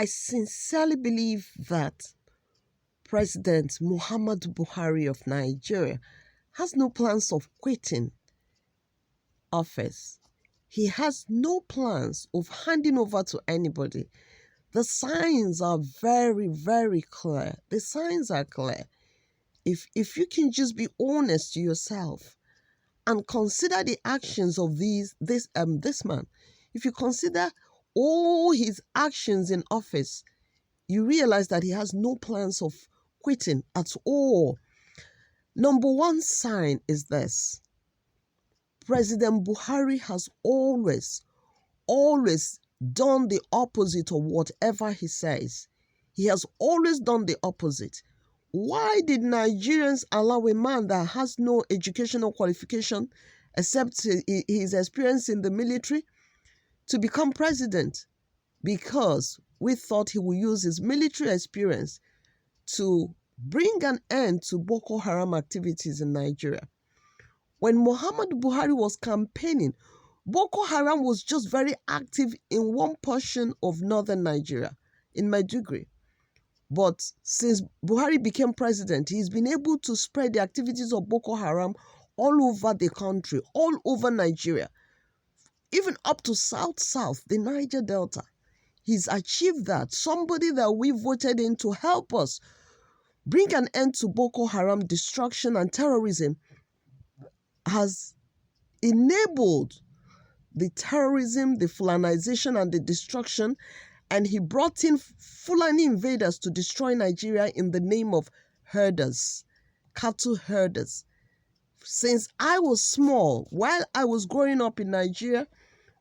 I sincerely believe that President Muhammadu Buhari of Nigeria has no plans of quitting office. He has no plans of handing over to anybody. The signs are very, very clear. The signs are clear. If you can just be honest to yourself and consider the actions of this man, if you consider all his actions in office, you realize that he has no plans of quitting at all. Number one sign is this: President Buhari has always done the opposite of whatever he says. He has always done the opposite. Why did Nigerians allow a man that has no educational qualification except his experience in the military to become president? Because we thought he would use his military experience to bring an end to Boko Haram activities in Nigeria. When Muhammadu Buhari was campaigning, Boko Haram was just very active in one portion of northern Nigeria, in Maiduguri. But since Buhari became president, he's been able to spread the activities of Boko Haram all over the country, all over Nigeria, even up to south, the Niger Delta. He's achieved that. Somebody that we voted in to help us bring an end to Boko Haram destruction and terrorism has enabled the terrorism, the Fulanization, and the destruction, and he brought in Fulani invaders to destroy Nigeria in the name of herders, cattle herders. Since I was small, while I was growing up in Nigeria,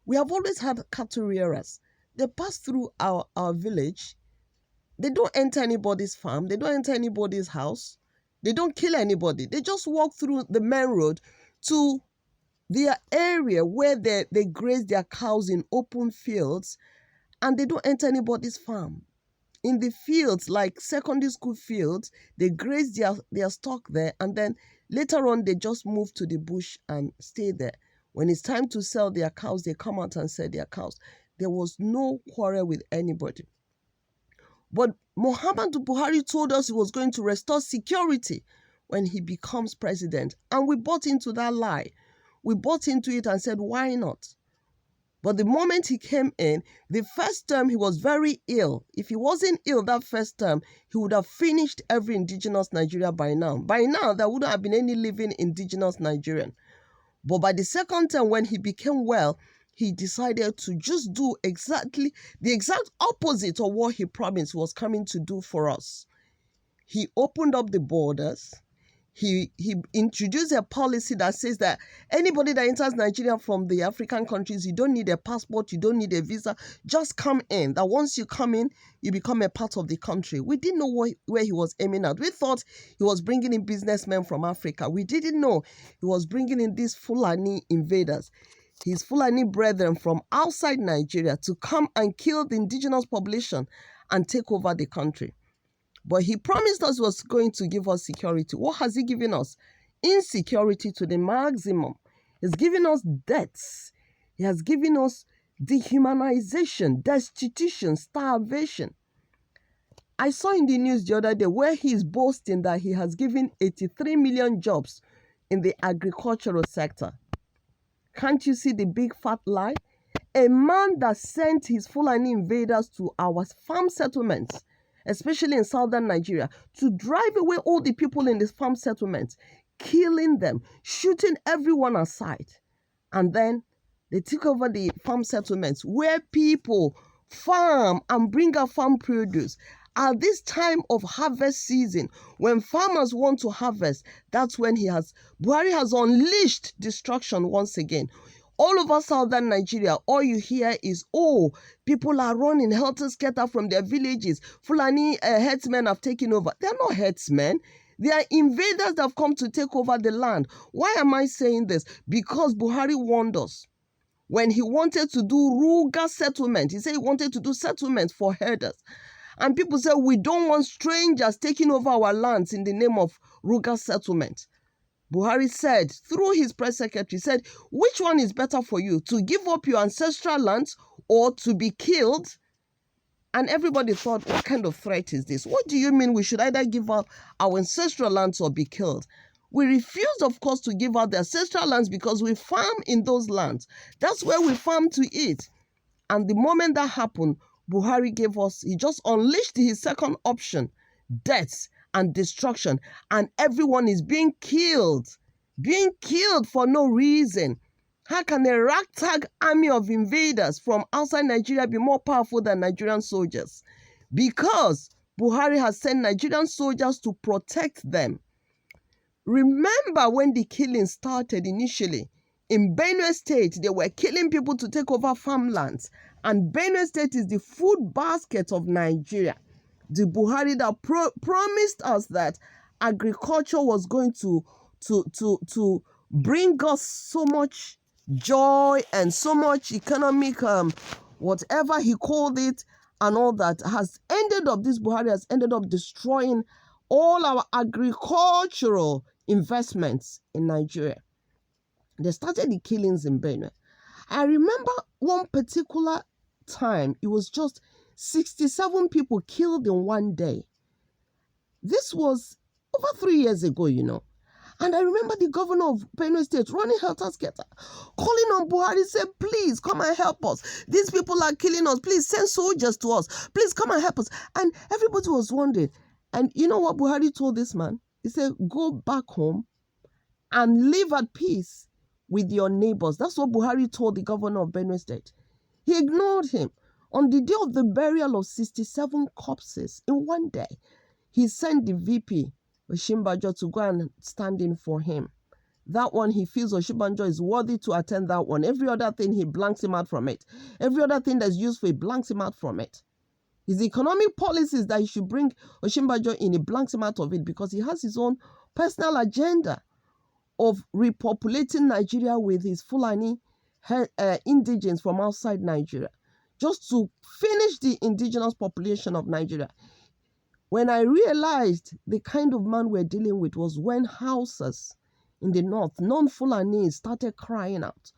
we have always had cattle rearers. They pass through our village. They don't enter anybody's farm. They don't enter anybody's house. They don't kill anybody. They just walk through the main road to their area where they graze their cows in open fields, and they don't enter anybody's farm. In the fields, like secondary school fields, they graze their stock there, and then later on they just move to the bush and stay there. When it's time to sell their cows, they come out and sell their cows. There was no quarrel with anybody. But Muhammadu Buhari told us he was going to restore security when he becomes president, and we bought into that lie. We bought into it and said, why not? But the moment he came in, the first term he was very ill. If he wasn't ill that first term, he would have finished every indigenous Nigeria by now. By now, there wouldn't have been any living indigenous Nigerian. But by the second term, when he became well, he decided to just do exactly the exact opposite of what he promised was coming to do for us. He opened up the borders. He introduced a policy that says that anybody that enters Nigeria from the African countries, you don't need a passport, you don't need a visa, just come in. That once you come in, you become a part of the country. We didn't know where he was aiming at. We thought he was bringing in businessmen from Africa. We didn't know he was bringing in these Fulani invaders, his Fulani brethren from outside Nigeria, to come and kill the indigenous population and take over the country. But he promised us he was going to give us security. What has he given us? Insecurity to the maximum. He's given us debts. He has given us dehumanization, destitution, starvation. I saw in the news the other day where he is boasting that he has given 83 million jobs in the agricultural sector. Can't you see the big fat lie? A man that sent his Fulani invaders to our farm settlements, especially in southern Nigeria, to drive away all the people in these farm settlements, killing them, shooting everyone aside. And then they took over the farm settlements where people farm and bring out farm produce. At this time of harvest season, when farmers want to harvest, that's when Buhari has unleashed destruction once again. All over southern Nigeria, all you hear is, oh, people are running helter-skelter from their villages. Fulani herdsmen have taken over. They're not herdsmen. They are invaders that have come to take over the land. Why am I saying this? Because Buhari warned us. When he wanted to do rural settlement, he said he wanted to do settlement for herders. And people said, we don't want strangers taking over our lands in the name of rural settlement. Buhari said, through his press secretary, said, which one is better for you, to give up your ancestral lands or to be killed? And everybody thought, what kind of threat is this? What do you mean we should either give up our ancestral lands or be killed? We refused, of course, to give out the ancestral lands because we farm in those lands. That's where we farm to eat. And the moment that happened, Buhari he just unleashed his second option, deaths and destruction. And everyone is being killed for no reason. How can a ragtag army of invaders from outside Nigeria be more powerful than Nigerian soldiers? Because Buhari has sent Nigerian soldiers to protect them. Remember when the killing started initially? In Benue State, they were killing people to take over farmlands. And Benue State is the food basket of Nigeria. The Buhari that promised us that agriculture was going to bring us so much joy and so much economic, whatever he called it, and all that this Buhari has ended up destroying all our agricultural investments in Nigeria. They started the killings in Benue. I remember one particular time, it was just 67 people killed in one day. This was over 3 years ago, And I remember the governor of Benue State running helter-skelter, calling on Buhari, said, please come and help us. These people are killing us. Please send soldiers to us. Please come and help us. And everybody was wondering. And you know what Buhari told this man? He said, go back home and live at peace with your neighbors. That's what Buhari told the governor of Benue State. He ignored him. On the day of the burial of 67 corpses in one day, he sent the VP, Osinbajo, to go and stand in for him. That one, he feels Osinbajo is worthy to attend that one. Every other thing, he blanks him out from it. Every other thing that's useful, he blanks him out from it. His economic policies that he should bring Osinbajo in, he blanks him out of it because he has his own personal agenda of repopulating Nigeria with his Fulani indigenes from outside Nigeria, just to finish the indigenous population of Nigeria. When I realized the kind of man we're dealing with was when Hausas in the north, non-Fulanese, started crying out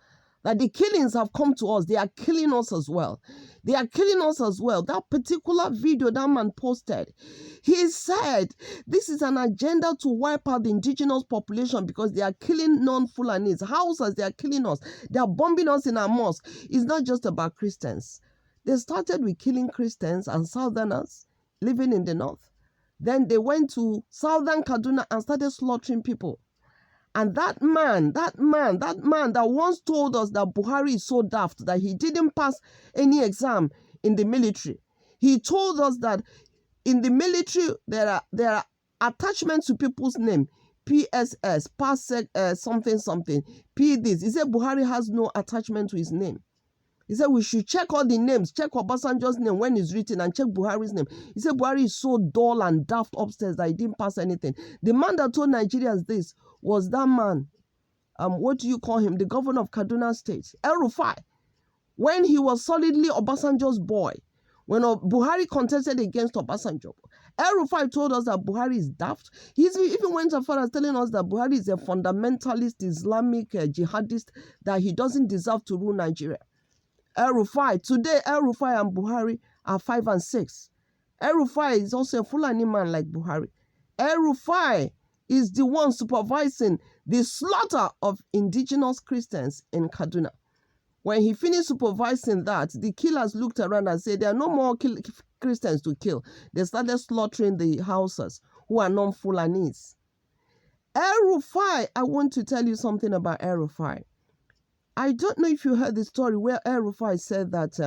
that the killings have come to us. They are killing us as well. They are killing us as well. That particular video that man posted, he said this is an agenda to wipe out the indigenous population because they are killing non-Fulanese. Hausas, they are killing us. They are bombing us in our mosque. It's not just about Christians. They started with killing Christians and Southerners living in the north. Then they went to southern Kaduna and started slaughtering people. And that man that once told us that Buhari is so daft that he didn't pass any exam in the military. He told us that in the military there are attachments to people's name. PSS, something, P this. He said Buhari has no attachment to his name. He said we should check all the names, check Obasanjo's name when it's written and check Buhari's name. He said Buhari is so dull and daft upstairs that he didn't pass anything. The man that told Nigerians this was that man, what do you call him? The governor of Kaduna State, El-Rufai, when he was solidly Obasanjo's boy. When Buhari contested against Obasanjo, El-Rufai told us that Buhari is daft. He even went as far as telling us that Buhari is a fundamentalist Islamic jihadist, that he doesn't deserve to rule Nigeria. El-Rufai, today El-Rufai and Buhari are 5 and 6. El-Rufai is also a Fulani man like Buhari. El-Rufai is the one supervising the slaughter of indigenous Christians in Kaduna. When he finished supervising that, the killers looked around and said, there are no more Christians to kill. They started slaughtering the Hausas, who are non-Fulanese. El-Rufai, I want to tell you something about El-Rufai. I don't know if you heard the story where El-Rufai said that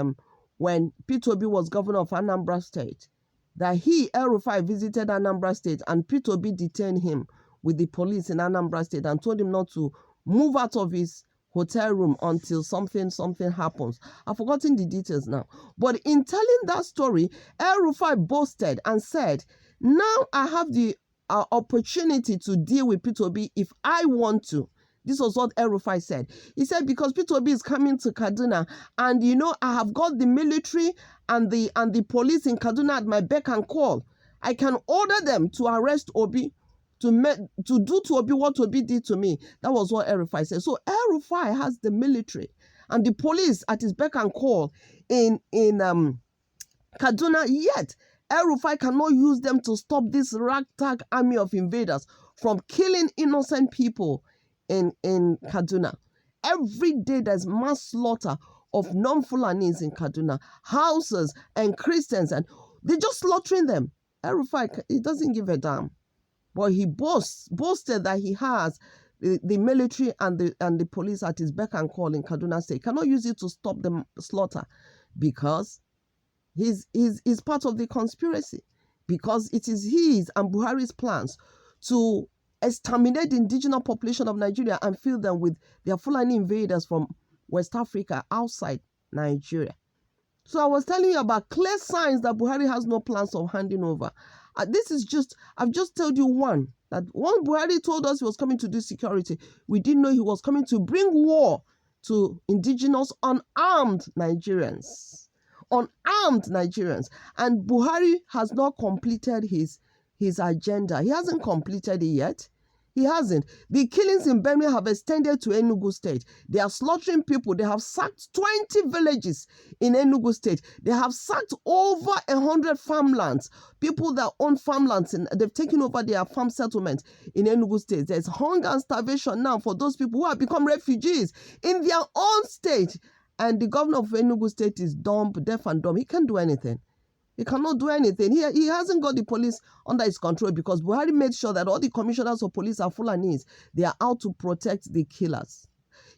when Peter Obi was governor of Anambra State, that El-Rufai, visited Anambra State and Peter Obi detained him with the police in Anambra State and told him not to move out of his hotel room until something happens. I've forgotten the details now. But in telling that story, El-Rufai boasted and said, now I have the opportunity to deal with Peter Obi if I want to. This was what El-Rufai said. He said, because Peter Obi is coming to Kaduna, and I have got the military and the police in Kaduna at my beck and call. I can order them to arrest Obi, to do to Obi what Obi did to me. That was what El-Rufai said. So El-Rufai has the military and the police at his beck and call in Kaduna, yet El-Rufai cannot use them to stop this ragtag army of invaders from killing innocent people in Kaduna. Every day there's mass slaughter of non-Fulanis in Kaduna, houses and Christians, and they're just slaughtering them. El-Rufai, he doesn't give a damn. But he boasted that he has the military and the police at his beck and call in Kaduna State. He cannot use it to stop the slaughter because he's part of the conspiracy, because it is his and Buhari's plans to exterminate the indigenous population of Nigeria and fill them with their Fulani invaders from West Africa outside Nigeria. So I was telling you about clear signs that Buhari has no plans of handing over. I've just told you one, that when Buhari told us he was coming to do security, we didn't know he was coming to bring war to indigenous unarmed Nigerians. Unarmed Nigerians. And Buhari has not completed his agenda. He hasn't completed it yet. He hasn't. The killings in Benue have extended to Enugu State. They are slaughtering people. They have sacked 20 villages in Enugu State. They have sacked over 100 farmlands. People that own farmlands, and they've taken over their farm settlements in Enugu State. There's hunger and starvation now for those people who have become refugees in their own state. And the governor of Enugu State is dumb, deaf and dumb. He can't do anything. He cannot do anything. He hasn't got the police under his control because Buhari made sure that all the commissioners of police are Fulanis. They are out to protect the killers.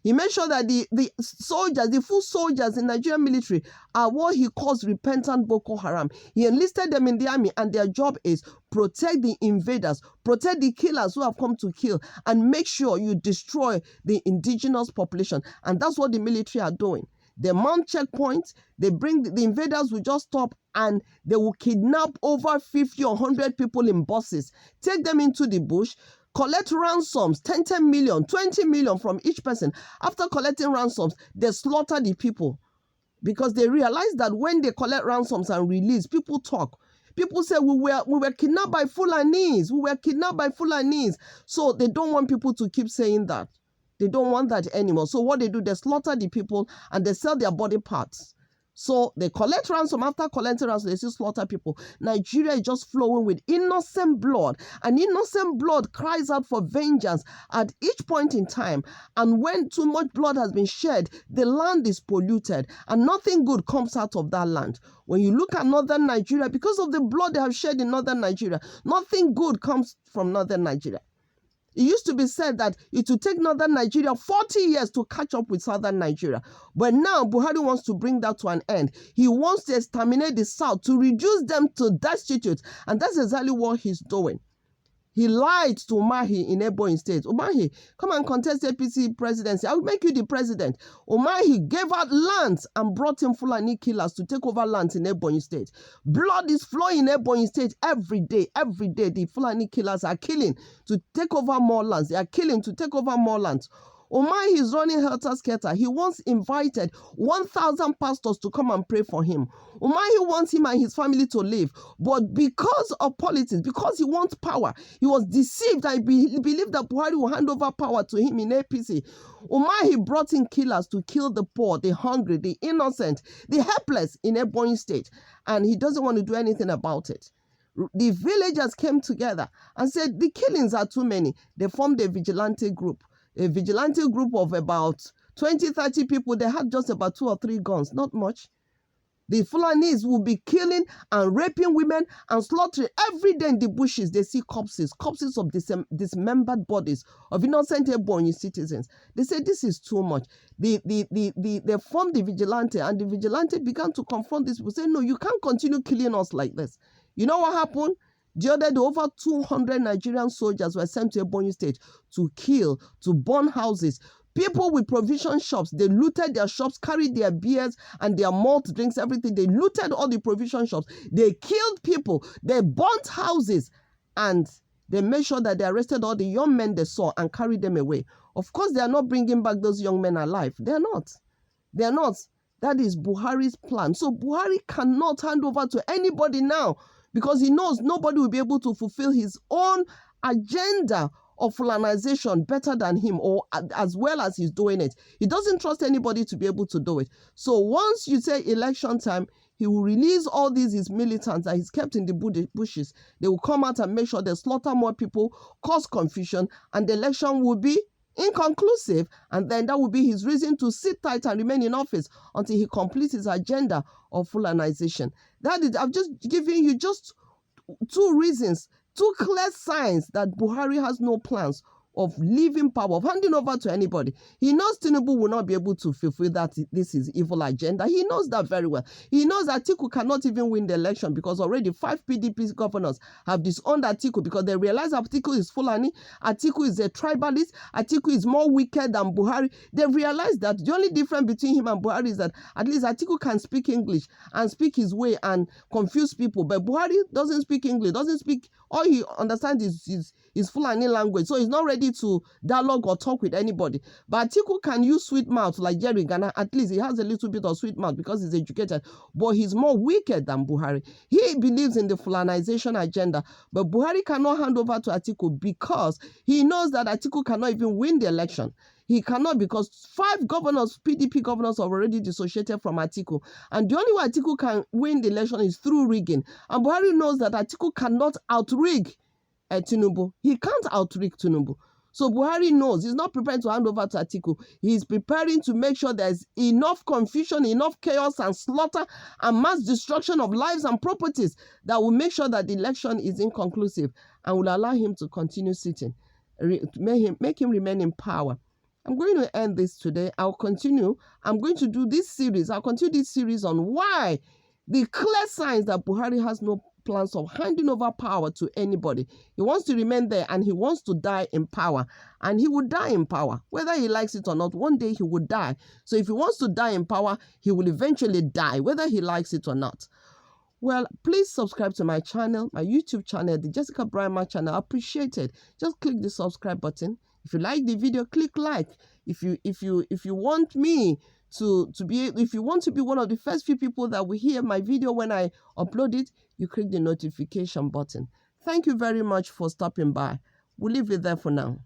He made sure that the soldiers, the full soldiers in Nigerian military are what he calls repentant Boko Haram. He enlisted them in the army and their job is protect the invaders, protect the killers who have come to kill, and make sure you destroy the indigenous population. And that's what the military are doing. They mount checkpoints, they bring the invaders will just stop and they will kidnap over 50 or 100 people in buses, take them into the bush, collect ransoms, 10 million, 20 million from each person. After collecting ransoms, they slaughter the people because they realize that when they collect ransoms and release, people talk. People say, we were kidnapped by Fulanis. We were kidnapped by Fulanis. So they don't want people to keep saying that. They don't want that anymore. So what they do, they slaughter the people and they sell their body parts. So they collect ransom. After collecting ransom, they still slaughter people. Nigeria is just flowing with innocent blood. And innocent blood cries out for vengeance at each point in time. And when too much blood has been shed, the land is polluted. And nothing good comes out of that land. When you look at northern Nigeria, because of the blood they have shed in northern Nigeria, nothing good comes from northern Nigeria. It used to be said that it would take northern Nigeria 40 years to catch up with southern Nigeria. But now Buhari wants to bring that to an end. He wants to exterminate the south, to reduce them to destitute. And that's exactly what he's doing. He lied to Umahi in Ebonyi State. Umahi, come and contest APC presidency. I will make you the president. Umahi gave out lands and brought in Fulani killers to take over lands in Ebonyi State. Blood is flowing in Ebonyi State every day. Every day, the Fulani killers are killing to take over more lands. They are killing to take over more lands. Umahi is running helter-skelter. He once invited 1,000 pastors to come and pray for him. Umahi wants him and his family to live. But because of politics, because he wants power, he was deceived. He believed that Buhari will hand over power to him in APC. Umahi brought in killers to kill the poor, the hungry, the innocent, the helpless in Ebonyi State. And he doesn't want to do anything about it. The villagers came together and said, the killings are too many. They formed a vigilante group of about 20, 30 people. They had just about 2 or 3 guns, not much. The Fulanis will be killing and raping women and slaughtering every day in the bushes. They see corpses of dismembered bodies of innocent Ebonyi citizens. They say this is too much. They formed the vigilante, and the vigilante began to confront this people. Say, no, you can't continue killing us like this. You know what happened? The other day, over 200 Nigerian soldiers were sent to Ebonyi State to kill, to burn houses. People with provision shops, they looted their shops, carried their beers and their malt drinks, everything. They looted all the provision shops. They killed people. They burnt houses. And they made sure that they arrested all the young men they saw and carried them away. Of course, they are not bringing back those young men alive. They're not. They're not. That is Buhari's plan. So Buhari cannot hand over to anybody now, because he knows nobody will be able to fulfill his own agenda of Fulanization better than him, or as well as he's doing it. He doesn't trust anybody to be able to do it. So once you say election time, he will release all his militants that he's kept in the bushes. They will come out and make sure they slaughter more people, cause confusion, and the election will be inconclusive, and then that will be his reason to sit tight and remain in office until he completes his agenda of Fulanization. That is, I've just given you just 2 reasons, 2 clear signs that Buhari has no plans of leaving power, of handing over to anybody. He knows Tinubu will not be able to fulfill that. This is evil agenda. He knows that very well. He knows that Atiku cannot even win the election because already 5 PDP governors have disowned Atiku because they realize Atiku is Fulani, Atiku is a tribalist, Atiku is more wicked than Buhari. They realize that the only difference between him and Buhari is that at least Atiku can speak English and speak his way and confuse people, but Buhari doesn't speak English, doesn't speak, all he understands is Fulani language, so he's not ready to dialogue or talk with anybody. But Atiku can use sweet mouth like Jerry Ghana. At least he has a little bit of sweet mouth because he's educated, but he's more wicked than Buhari. He believes in the Fulanization agenda, but Buhari cannot hand over to Atiku because he knows that Atiku cannot even win the election. He cannot, because 5 governors, PDP governors, have already dissociated from Atiku. And the only way Atiku can win the election is through rigging. And Buhari knows that Atiku cannot outrig Tinubu. He can't outrig Tinubu. So Buhari knows he's not prepared to hand over to Atiku. He's preparing to make sure there's enough confusion, enough chaos and slaughter and mass destruction of lives and properties that will make sure that the election is inconclusive and will allow him to continue sitting, make him remain in power. I'm going to end this today. I'll continue. I'm going to do this series. I'll continue this series on why the clear signs that Buhari has no plans of handing over power to anybody. He wants to remain there and he wants to die in power. And he will die in power. Whether he likes it or not, one day he will die. So if he wants to die in power, he will eventually die, whether he likes it or not. Well, please subscribe to my channel, my YouTube channel, the Jessica Brima channel. I appreciate it. Just click the subscribe button. If you like the video, click like. If you want me if you want to be one of the first few people that will hear my video when I upload it, you click the notification button. Thank you very much for stopping by. We'll leave it there for now.